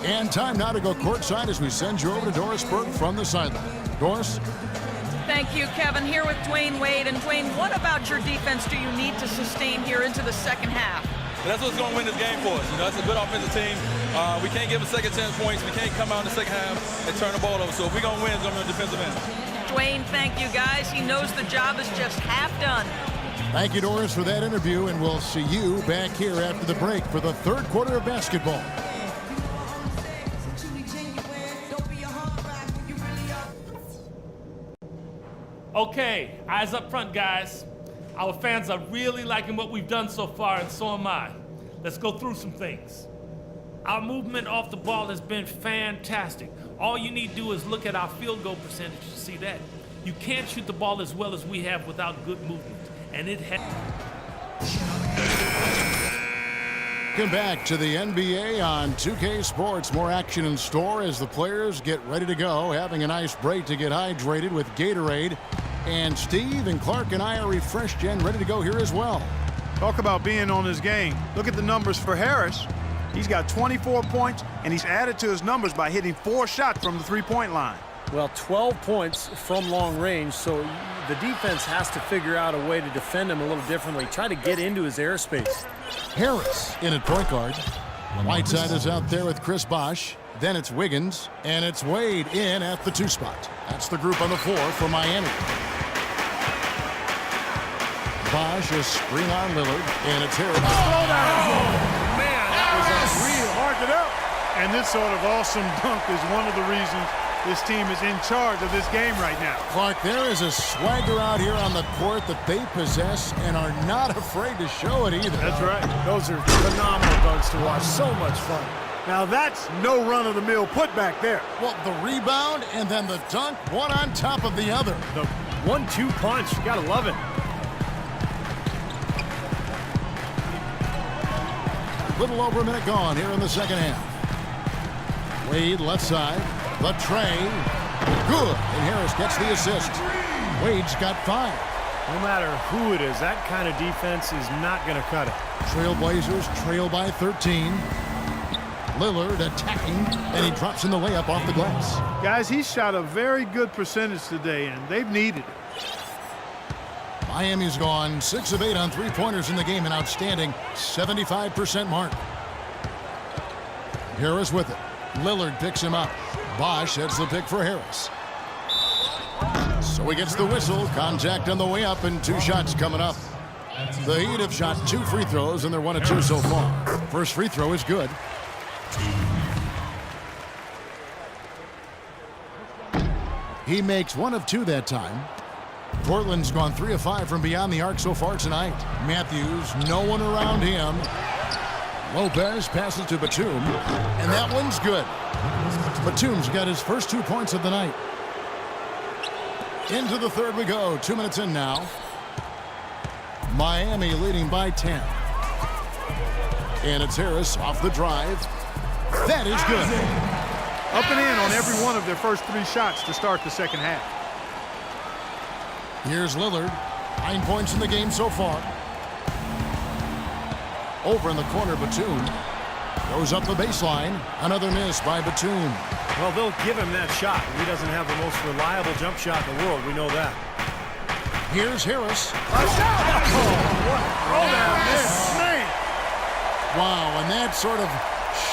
And time now to go courtside as we send you over to Doris Burke from the sideline. Doris? Thank you, Kevin. Here with Dwayne Wade. And Dwayne, what about your defense do you need to sustain here into the second half? That's what's going to win this game for us. You know, it's a good offensive team. We can't give a second chance points. We can't come out in the second half and turn the ball over. So if we're going to win, it's going to be on the defensive end. Dwayne, thank you, guys. He knows the job is just half done. Thank you, Doris, for that interview, and we'll see you back here after the break for the third quarter of basketball. Okay, eyes up front, guys. Our fans are really liking what we've done so far, and so am I. Let's go through some things. Our movement off the ball has been fantastic. All you need to do is look at our field goal percentage to see that. You can't shoot the ball as well as we have without good movement, and it has. Welcome back to the NBA on 2K Sports. More action in store as the players get ready to go, having a nice break to get hydrated with Gatorade. And Steve and Clark and I are refreshed and ready to go here as well. Talk about being on his game. Look at the numbers for Harris. He's got 24 points, and he's added to his numbers by hitting 4 shots from the three-point line. Well, 12 points from long range, so the defense has to figure out a way to defend him a little differently. Try to get into his airspace. Harris in at point guard. Whiteside is out there with Chris Bosh. Then it's Wiggins, and it's Wade in at the 2 spot. That's the group on the floor for Miami. Bosh is screen on Lillard, and it's Harris. Oh, man, that was unreal. Mark it up. And this sort of awesome dunk is one of the reasons this team is in charge of this game right now. Clark, there is a swagger out here on the court that they possess and are not afraid to show it either. That's right. Those are phenomenal dunks to watch. So much fun. Now that's no run-of-the-mill putback there. Well, the rebound and then the dunk, one on top of the other. The 1-2 punch. You gotta love it. Little over a minute gone here in the second half. Wade left side. The tray. Good. And Harris gets the assist. Wade's got 5. No matter who it is, that kind of defense is not going to cut it. Trailblazers trail by 13. Lillard attacking, and he drops in the layup off the glass. Guys, he shot a very good percentage today, and they've needed it. Miami's gone 6 of 8 on three-pointers in the game, an outstanding 75% mark. Harris with it. Lillard picks him up. Bosh heads the pick for Harris. So he gets the whistle. Contact on the way up, and 2 shots coming up. The Heat have shot 2 free throws, and they're 1 of 2 so far. First free throw is good. He makes 1 of 2 that time. Portland's gone 3 of 5 from beyond the arc so far tonight. Matthews, no one around him. Lopez passes to Batum, and that one's good. Batum's got his first 2 points of the night. Into the third we go. 2 minutes in now. Miami leading by 10. And it's Harris off the drive. That is good. Up and in on every one of their first 3 shots to start the second half. Here's Lillard. 9 points in the game so far. Over in the corner, Batum. Goes up the baseline. Another miss by Batum. Well, they'll give him that shot. He doesn't have the most reliable jump shot in the world. We know that. Here's Harris. A shot! Oh, man. Wow, and that sort of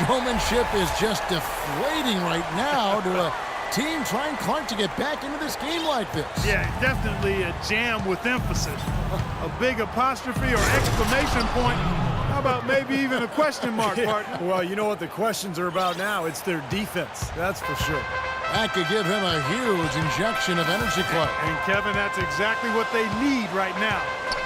showmanship is just deflating right now to a team trying, Clark, to get back into this game like this. Yeah, definitely a jam with emphasis. A big apostrophe or exclamation point. How about maybe even a question mark, partner? Well, you know what the questions are about now. It's their defense. That's for sure. That could give him a huge injection of energy, Clark. And, Kevin, that's exactly what they need right now.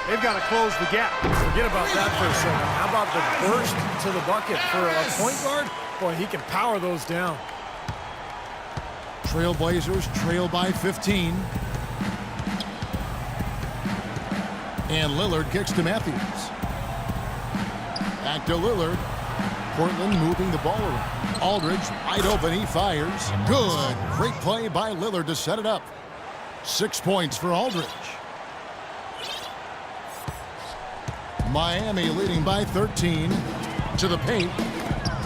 They've got to close the gap. Forget about that for a second. How about the burst to the bucket for a point guard? Boy, he can power those down. Trailblazers trail by 15. And Lillard kicks to Matthews. Back to Lillard. Portland moving the ball around. Aldridge wide open. He fires. Good. Great play by Lillard to set it up. 6 points for Aldridge. Miami leading by 13. To the paint.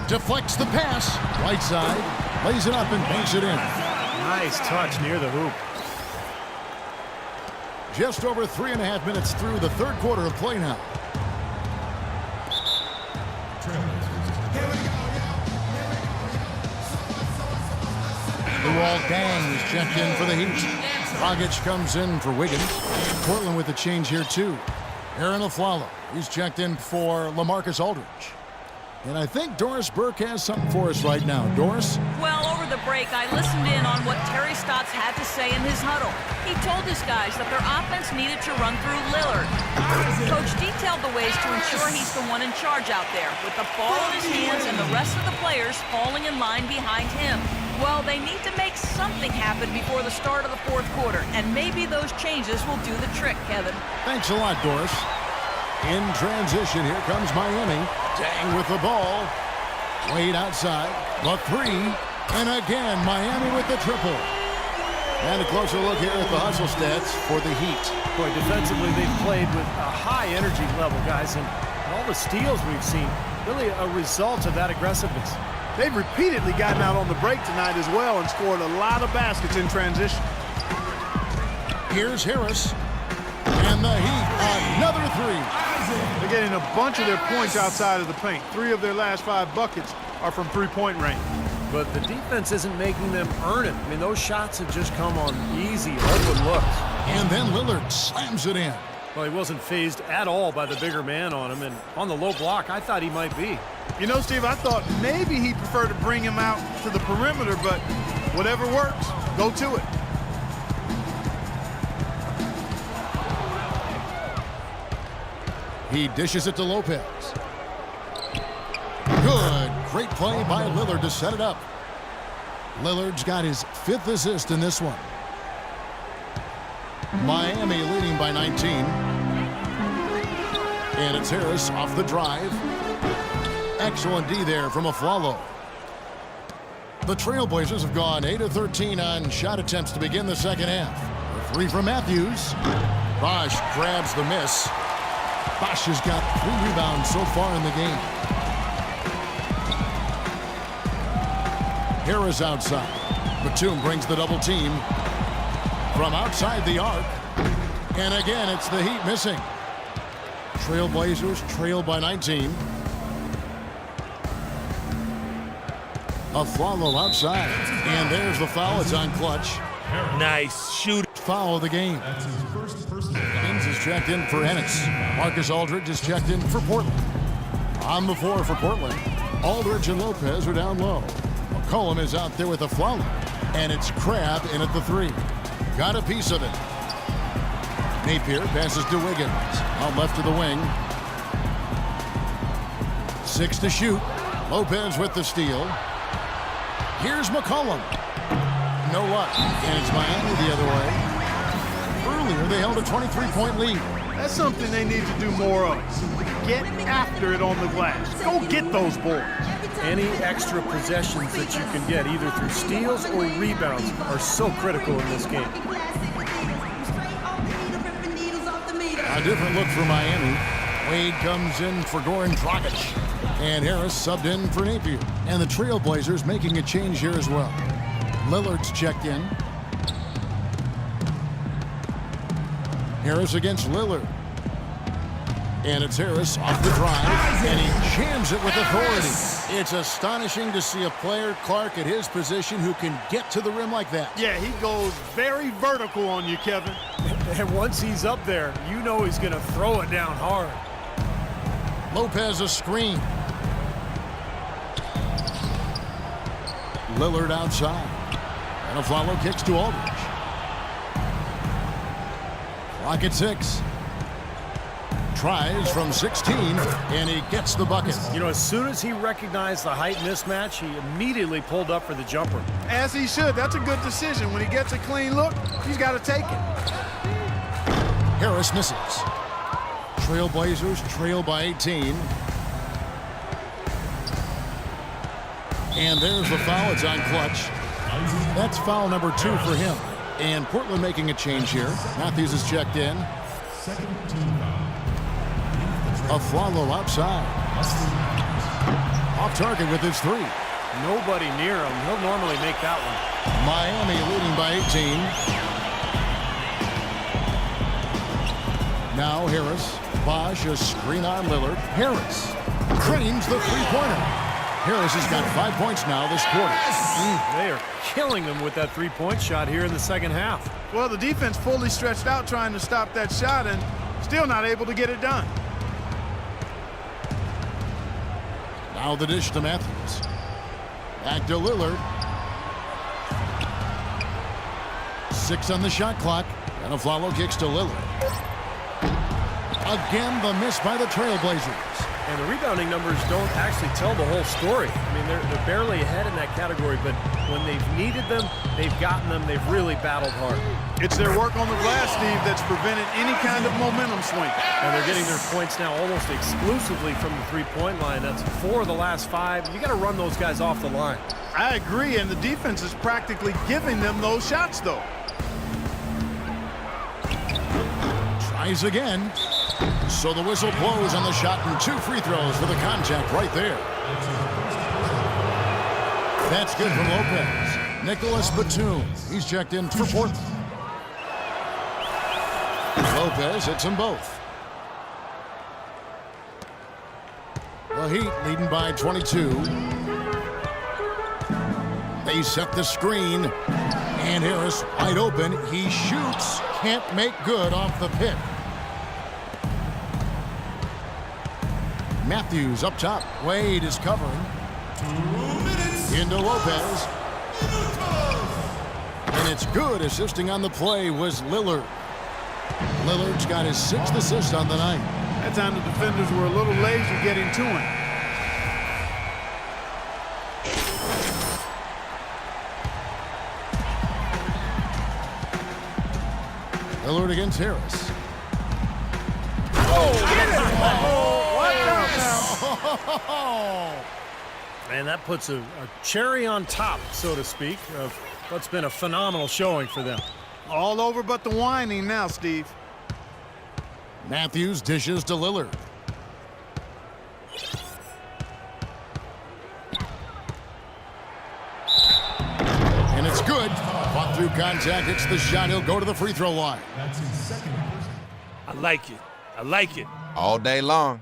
Deflects the pass. Right side. Lays it up and banks it in. Nice touch near the hoop. Just over 3.5 minutes through the third quarter of play now. Luol Deng is checked in for the Heat. Dragic comes in for Wiggins. Portland with a change here too. Aaron Aflalo, he's checked in for LaMarcus Aldridge. And I think Doris Burke has something for us right now. Doris? Well, over the break, I listened in on what Terry Stotts had to say in his huddle. He told his guys that their offense needed to run through Lillard. Coach detailed the ways to ensure he's the one in charge out there, with the ball in his hands and the rest of the players falling in line behind him. Well, they need to make something happen before the start of the fourth quarter, and maybe those changes will do the trick, Kevin. Thanks a lot, Doris. In transition, here comes Miami. Deng with the ball. Wade outside. The three. And again, Miami with the triple. And a closer look here at the hustle stats for the Heat. Boy, defensively, they've played with a high energy level, guys, and all the steals we've seen, really a result of that aggressiveness. They've repeatedly gotten out on the break tonight as well and scored a lot of baskets in transition. Here's Harris. And the Heat, another three. They're getting a bunch of their points outside of the paint. 3 of their last 5 buckets are from three-point range. But the defense isn't making them earn it. I mean, those shots have just come on easy, open looks. And then Lillard slams it in. Well, he wasn't fazed at all by the bigger man on him, and on the low block, I thought he might be. You know, Steve, I thought maybe he'd prefer to bring him out to the perimeter, but whatever works, go to it. He dishes it to Lopez. Good. Great play by Lillard to set it up. Lillard's got his 5th assist in this one. Miami leading by 19. And it's Harris off the drive. Excellent D there from Aflalo. The Trailblazers have gone 8 of 13 on shot attempts to begin the second half. A 3 from Matthews. Bosh grabs the miss. Bosh has got 3 rebounds so far in the game. Harris outside. Batum brings the double team from outside the arc. And again, it's the Heat missing. Trailblazers trail by 19. Aflalo outside. And there's the foul. It's on Clutch. Nice shoot. Foul of the game. Higgins is checked in for Ennis. Marcus Aldridge is checked in for Portland. On the floor for Portland, Aldridge and Lopez are down low. McCollum is out there with a Aflalo. And it's Crabbe in at the 3. Got a piece of it. Napier passes to Wiggins. Out left to the wing. 6 to shoot. Lopez with the steal. Here's McCollum. No luck. And it's Miami the other way. Earlier, they held a 23-point lead. That's something they need to do more of. Get after it on the glass. Go get those boards. Any extra possessions that you can get, either through steals or rebounds, are so critical in this game. A different look for Miami. Wade comes in for Goran Dragic. And Harris subbed in for Napier. And the Trailblazers making a change here as well. Lillard's checked in. Harris against Lillard. And it's Harris off the drive. And he jams it with authority. It's astonishing to see a player, Clark, at his position who can get to the rim like that. Yeah, he goes very vertical on you, Kevin. And once he's up there, you know he's going to throw it down hard. Lopez a screen. Lillard outside. And Aflalo kicks to Aldridge. Clock at 6. Tries from 16, and he gets the bucket. You know, as soon as he recognized the height mismatch, he immediately pulled up for the jumper. As he should. That's a good decision. When he gets a clean look, he's got to take it. Harris misses. Trailblazers trail by 18. And there's the foul. It's on Clutch. That's foul number 2 for him. And Portland making a change here. Matthews is checked in. Aflalo outside. Off target with his three. Nobody near him. He'll normally make that one. Miami leading by 18. Now Harris. Bosch, a screen on Lillard. Harris cranes the three-pointer. Harris has got 5 points now this quarter. They are killing them with that three-point shot here in the second half. Well, the defense fully stretched out trying to stop that shot and still not able to get it done. Now the dish to Matthews. Back to Lillard. 6 on the shot clock. And a follow kicks to Lillard. Again, the miss by the Trailblazers. And the rebounding numbers don't actually tell the whole story. I mean, they're barely ahead in that category, but when they've needed them, they've gotten them. They've really battled hard. It's their work on the glass, Steve, that's prevented any kind of momentum swing. And they're getting their points now almost exclusively from the three-point line. That's 4 of the last 5. You got to run those guys off the line. I agree, and the defense is practically giving them those shots, though. Tries again. So the whistle blows on the shot and 2 free throws for the contact right there. That's good from Lopez. Nicholas Batum. He's checked in for Portland. Lopez hits them both. The Heat leading by 22. They set the screen. And Harris wide open. He shoots. Can't make good off the pick. Matthews up top. Wade is covering. 2 minutes. Into Lopez. And it's good. Assisting on the play was Lillard. Lillard's got his 6th assist on the night. That time the defenders were a little lazy getting to him. Lillard against Harris. Man, that puts a cherry on top, so to speak, of what's been a phenomenal showing for them. All over but the whining now, Steve. Matthews dishes to Lillard. And it's good. Fought through contact. It's the shot. He'll go to the free throw line. That's his second personal. I like it. I like it. All day long.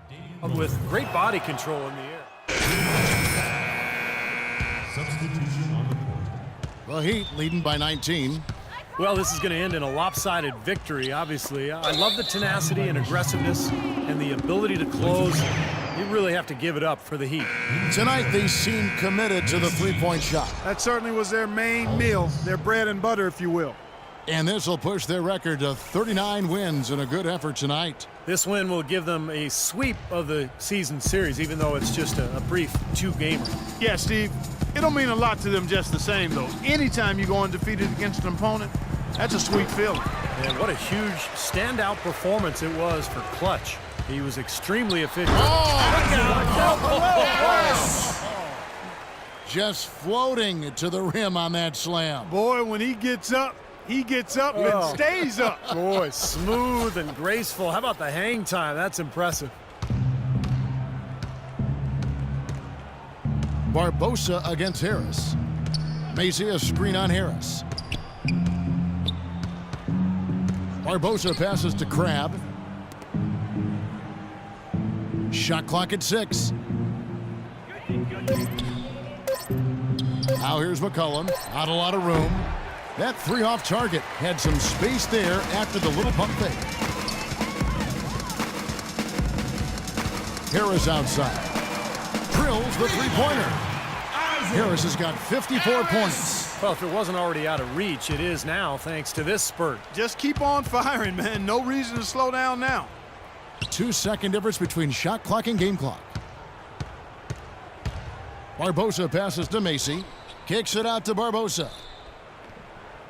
With great body control in the air. Substitution on the court. The Heat leading by 19. Well, this is going to end in a lopsided victory, obviously. I love the tenacity and aggressiveness and the ability to close. You really have to give it up for the Heat. Tonight, they seem committed to the three-point shot. That certainly was their main meal, their bread and butter, if you will. And this will push their record to 39 wins in a good effort tonight. This win will give them a sweep of the season series, even though it's just a brief 2-gamer. Yeah, Steve, it'll mean a lot to them just the same, though. Anytime you go undefeated against an opponent, that's a sweet feeling. And what a huge standout performance it was for Clutch. He was extremely efficient. Just floating to the rim on that slam. Boy, when he gets up and stays up. Boy, smooth and graceful. How about the hang time? That's impressive. Barbosa against Harris. Macy, a screen on Harris. Barbosa passes to Crabbe. Shot clock at 6. Now here's McCollum. Not a lot of room. That 3 off target had some space there after the little pump fake. Harris outside. Drills the three-pointer. Harris has got 54 points. Well, if it wasn't already out of reach, it is now thanks to this spurt. Just keep on firing, man. No reason to slow down now. 2-second difference between shot clock and game clock. Barbosa passes to Macy. Kicks it out to Barbosa.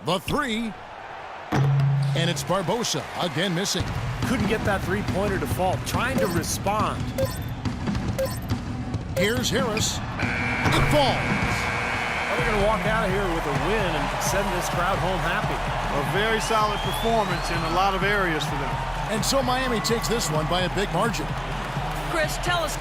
The 3. And it's Barbosa again missing. Couldn't get that three-pointer to fall. Trying to respond. Here's Harris. It falls. Well, they're going to walk out of here with a win and send this crowd home happy. A very solid performance in a lot of areas for them. And so Miami takes this one by a big margin. Chris, tell us,